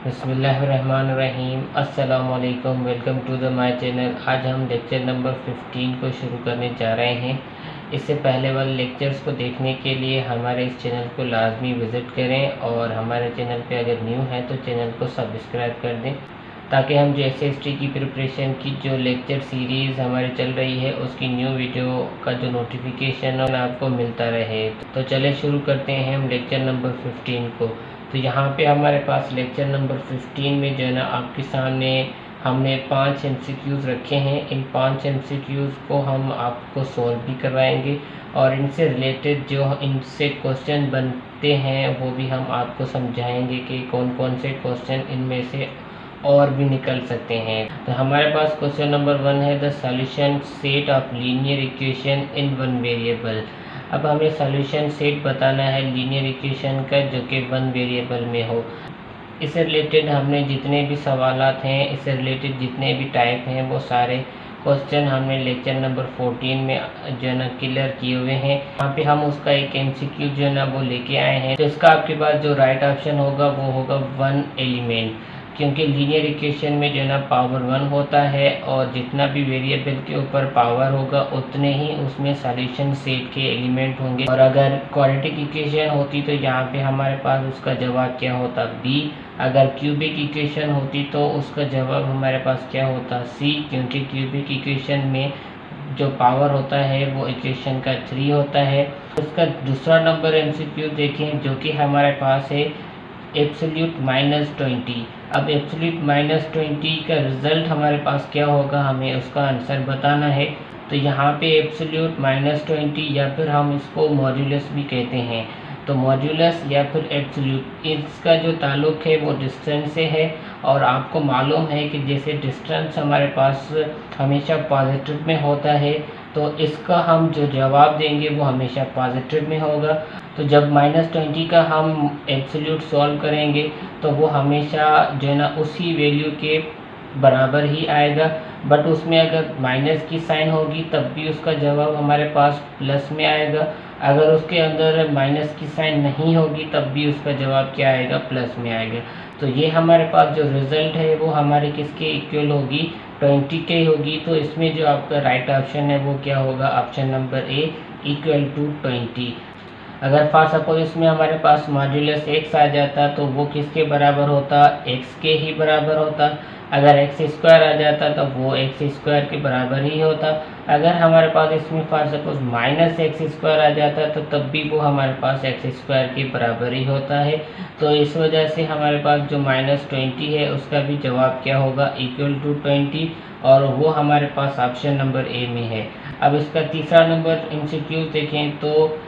बिस्मिल्लाहिर्रहमानिर्रहीम। अस्सलामुअलैकुम, welcome to the my channel. आज हम लेक्चर नंबर 15 को शुरू करने जा रहे हैं। इससे पहले वाले लेक्चर्स को देखने के लिए हमारे इस चैनल को लाजमी विज़िट करें और हमारे चैनल पे अगर न्यू हैं तो चैनल को सब्सक्राइब कर दें, ताकि हम जो SST की प्रिपरेशन की जो लेक्चर सीरीज़ हमारी चल रही है उसकी न्यू वीडियो का जो नोटिफिकेशन है आपको मिलता रहे। तो चले शुरू करते हैं हम लेक्चर नंबर 15 को। तो यहाँ पे हमारे पास लेक्चर नंबर 15 में जो है ना आपके सामने हमने 5 MCQs रखे हैं। इन 5 MCQs को हम आपको सॉल्व भी करवाएंगे और इनसे रिलेटेड जो इनसे क्वेश्चन बनते हैं वो भी हम आपको समझाएंगे कि कौन कौन से क्वेश्चन इनमें से और भी निकल सकते हैं। तो हमारे पास क्वेश्चन नंबर 1 है the solution set of linear equation in one variable. अब हमें सॉल्यूशन सेट बताना है लीनियर इक्वेशन का जो कि वन वेरिएबल में हो। इससे रिलेटेड हमने जितने भी सवालात हैं, इससे रिलेटेड जितने भी टाइप हैं, वो सारे क्वेश्चन हमने लेक्चर नंबर 14 में जो है ना क्लियर किए हुए हैं। यहाँ पे हम उसका एक MCQ जो है ना वो लेके आए हैं। तो इसका आपके पास जो राइट ऑप्शन होगा वो होगा वन एलिमेंट, क्योंकि लीनियर इक्वेशन में जो है ना पावर 1 होता है और जितना भी वेरिएबल के ऊपर पावर होगा उतने ही उसमें सॉल्यूशन सेट के एलिमेंट होंगे। और अगर क्वाड्रेटिक इक्वेशन होती तो यहाँ पे हमारे पास उसका जवाब क्या होता B। अगर क्यूबिक इक्वेशन होती तो उसका जवाब हमारे पास क्या होता C, क्योंकि क्यूबिक इक्वेशन में जो पावर होता है वो इक्वेशन का 3 होता है। उसका दूसरा नंबर MCQ देखें जो कि हमारे पास है एब्सोल्यूट -20। अब एब्सोल्यूट -20 का रिज़ल्ट हमारे पास क्या होगा, हमें उसका आंसर बताना है। तो यहाँ पे एब्सोल्यूट -20 या फिर हम इसको मॉड्यूलस भी कहते हैं। तो मॉड्यूलस या फिर एब्सोल्यूट, इसका जो ताल्लुक़ है वो डिस्टेंस से है। और आपको मालूम है कि जैसे डिस्टेंस हमारे पास हमेशा पॉजिटिव में होता है, तो इसका हम जो जवाब देंगे वो हमेशा पॉजिटिव में होगा। तो जब -20 का हम एब्सोल्यूट सॉल्व करेंगे तो वो हमेशा जो है ना उसी वैल्यू के बराबर ही आएगा। बट उसमें अगर माइनस की साइन होगी तब भी उसका जवाब हमारे पास प्लस में आएगा। अगर उसके अंदर माइनस की साइन नहीं होगी तब भी उसका जवाब क्या आएगा, प्लस में आएगा। तो ये हमारे पास जो रिज़ल्ट है वो हमारे किसके इक्वल होगी, 20 के होगी। तो इसमें जो आपका राइट ऑप्शन है वो क्या होगा, option number A equal to 20। अगर फॉर सपोज इसमें हमारे पास मॉड्यूलस x आ जाता तो वो किसके बराबर होता, x के ही बराबर होता। अगर x² आ जाता तो वो x² के बराबर ही होता। अगर हमारे पास इसमें फॉर सपोज -x² आ जाता तो तब भी वो हमारे पास x² के बराबर ही होता है। तो इस वजह से हमारे पास जो -20 है उसका भी जवाब क्या होगा, इक्वल टू 20, और वो हमारे पास ऑप्शन नंबर A में है। अब इसका तीसरा नंबर MCQ देखें तो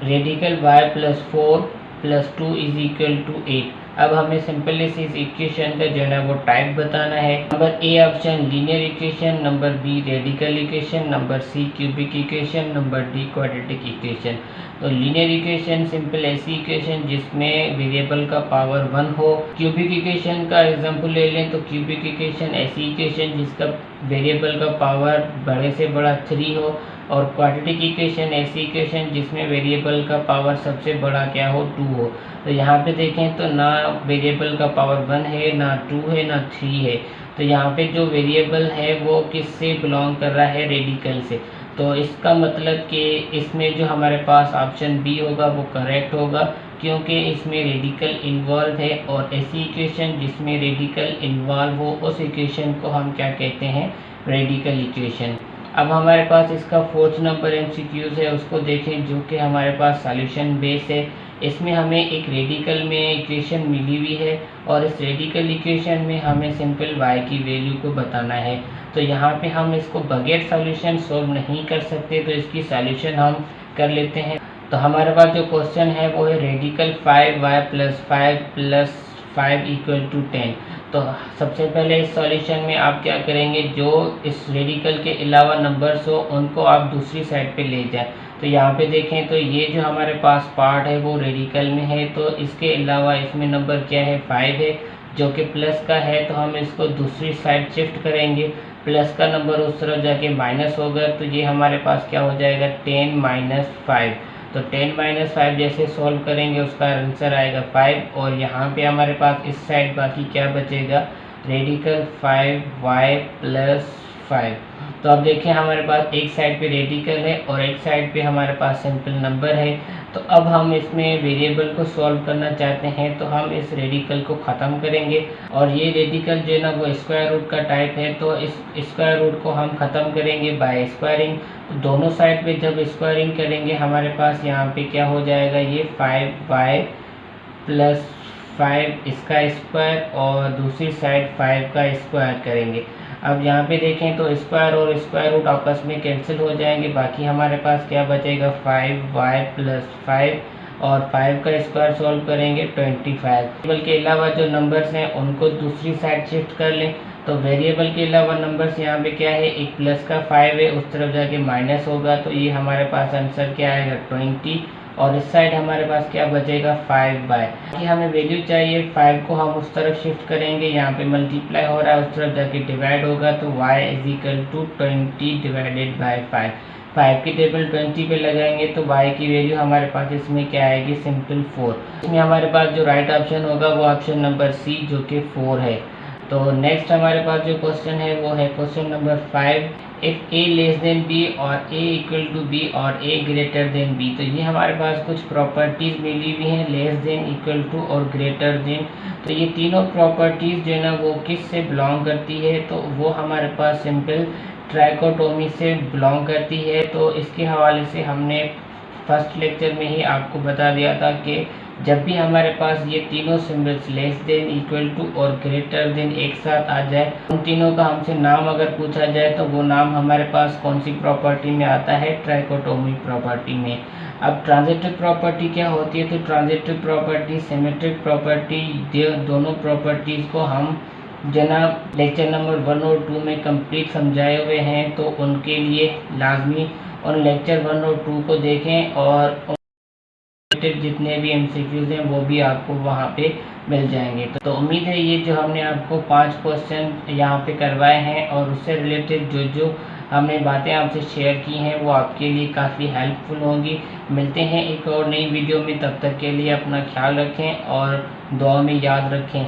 radical y + 4 + 2 is equal to 8। अब हमें सिंपली इस इक्वेशन का जो है ना वो टाइप बताना है। Number A option linear equation, number B radical equation, number C cubic equation, number D quadratic equation. तो लीनियर इक्वेशन सिंपल ऐसी इक्वेशन जिसमें वेरिएबल का पावर 1 हो। क्यूबिक इक्वेशन का एग्जांपल ले लें तो क्यूबिक इक्वेशन ऐसी इक्वेशन जिसका वेरिएबल का पावर बड़े से बड़ा 3 हो। और क्वाड्रेटिक इक्वेशन ऐसी इक्वेशन जिसमें वेरिएबल का पावर सबसे बड़ा क्या हो, 2 हो। तो यहाँ पे देखें तो ना वेरिएबल का पावर 1 है, ना 2 है, ना 3 है। तो यहाँ पे जो वेरिएबल है वो किससे बिलोंग कर रहा है, रेडिकल से। तो इसका मतलब कि इसमें जो हमारे पास ऑप्शन B होगा वो करेक्ट होगा, क्योंकि इसमें रेडिकल इन्वॉल्व है। और ऐसी इक्वेशन जिसमें रेडिकल इन्वॉल्व हो उस इक्वेशन को हम क्या कहते हैं, रेडिकल इक्वेशन। अब हमारे पास इसका 4th नंबर MCQs है, उसको देखें जो कि हमारे पास सॉल्यूशन बेस है। इसमें हमें एक रेडिकल में इक्वेशन मिली हुई है और इस रेडिकल इक्वेशन में हमें सिंपल y की वैल्यू को बताना है। तो यहाँ पे हम इसको बगैर सॉल्यूशन सॉल्व नहीं कर सकते, तो इसकी सॉल्यूशन हम कर लेते हैं। तो हमारे पास जो क्वेश्चन है वो है रेडिकल 5y + 5 + 5 = 10। तो सबसे पहले इस सॉल्यूशन में आप क्या करेंगे, जो इस रेडिकल के अलावा नंबर्स हो उनको आप दूसरी साइड पे ले जाएं। तो यहाँ पे देखें तो ये जो हमारे पास पार्ट है वो रेडिकल में है, तो इसके अलावा इसमें नंबर क्या है, 5 है जो कि प्लस का है। तो हम इसको दूसरी साइड शिफ्ट करेंगे, प्लस का नंबर उस तरफ जाके माइनस होगा। तो ये हमारे पास क्या हो जाएगा, 10 - 5। तो 10 - 5 जैसे सॉल्व करेंगे उसका आंसर आएगा 5। और यहाँ पे हमारे पास इस साइड बाकी क्या बचेगा, रेडिकल 5y + 5। तो अब देखिए हमारे पास एक साइड पे रेडिकल है और एक साइड पे हमारे पास सिंपल नंबर है। तो अब हम इसमें वेरिएबल को सॉल्व करना चाहते हैं, तो हम इस रेडिकल को ख़त्म करेंगे। और ये रेडिकल जो है ना वो स्क्वायर रूट का टाइप है, तो इस स्क्वायर रूट को हम ख़त्म करेंगे बाय स्क्वायरिंग। तो दोनों साइड पे जब स्क्वायरिंग करेंगे हमारे पास यहाँ पे क्या हो जाएगा, ये 5y + 5 इसका स्क्वायर और दूसरी साइड 5 का स्क्वायर करेंगे। अब यहाँ पे देखें तो स्क्वायर और स्क्वायर रूट आपस में कैंसिल हो जाएंगे, बाकी हमारे पास क्या बचेगा 5y + 5 और 5 का स्क्वायर सॉल्व करेंगे 25। वेरिएबल के अलावा जो नंबर्स हैं उनको दूसरी साइड शिफ्ट कर लें। तो वेरिएबल के अलावा नंबर्स यहाँ पे क्या है, एक प्लस का 5 है, उस तरफ जाके माइनस होगा, तो ये हमारे पास आंसर क्या आएगा 20। और इस साइड हमारे पास क्या बचेगा 5y। कि हमें वैल्यू चाहिए 5 को हम उस तरफ शिफ्ट करेंगे, यहाँ पे मल्टीप्लाई हो रहा है उस तरफ जाके डिवाइड होगा, तो y = 20 डिवाइडेड बाय 5। 5 की टेबल 20 पे लगाएंगे तो y की वैल्यू हमारे पास इसमें क्या आएगी, सिंपल 4। इसमें हमारे पास जो राइट ऑप्शन होगा वो ऑप्शन नंबर सी जो कि 4 है। तो नेक्स्ट हमारे पास जो क्वेश्चन है वो है question number 5। If a < b और a = b और a < b। तो ये हमारे पास कुछ प्रॉपर्टीज़ मिली हुई हैं, लेस देन, इक्वल टू और ग्रेटर देन। तो ये तीनों प्रॉपर्टीज़ जो है ना वो किस से बिलोंग करती है, तो वो हमारे पास सिंपल ट्राइकोटोमी से बिलोंग करती है। तो इसके हवाले से हमने फर्स्ट लेक्चर में ही आपको बता दिया था कि जब भी हमारे पास ये तीनों symbols less than, equal to और ग्रेटर देन एक साथ आ जाए, उन तीनों का हमसे नाम अगर पूछा जाए तो वो नाम हमारे पास कौन सी प्रॉपर्टी में आता है, ट्राइकोटोमी प्रॉपर्टी में। अब ट्रांजिटिव प्रॉपर्टी क्या होती है, तो ट्रांजिटिव प्रॉपर्टी, सिमेट्रिक प्रॉपर्टी, दोनों प्रॉपर्टीज़ को हम जनाब लेक्चर नंबर 1 और 2 में कंप्लीट समझाए हुए हैं। तो उनके लिए लाजमी उन लेक्चर 1 और 2 को देखें और जितने भी MCQs हैं वो भी आपको वहाँ पे मिल जाएंगे। तो उम्मीद है ये जो हमने आपको 5 क्वेश्चन यहाँ पे करवाए हैं और उससे रिलेटेड जो जो हमने बातें आपसे शेयर की हैं वो आपके लिए काफ़ी हेल्पफुल होंगी। मिलते हैं एक और नई वीडियो में, तब तक के लिए अपना ख्याल रखें और दुआ में याद रखें।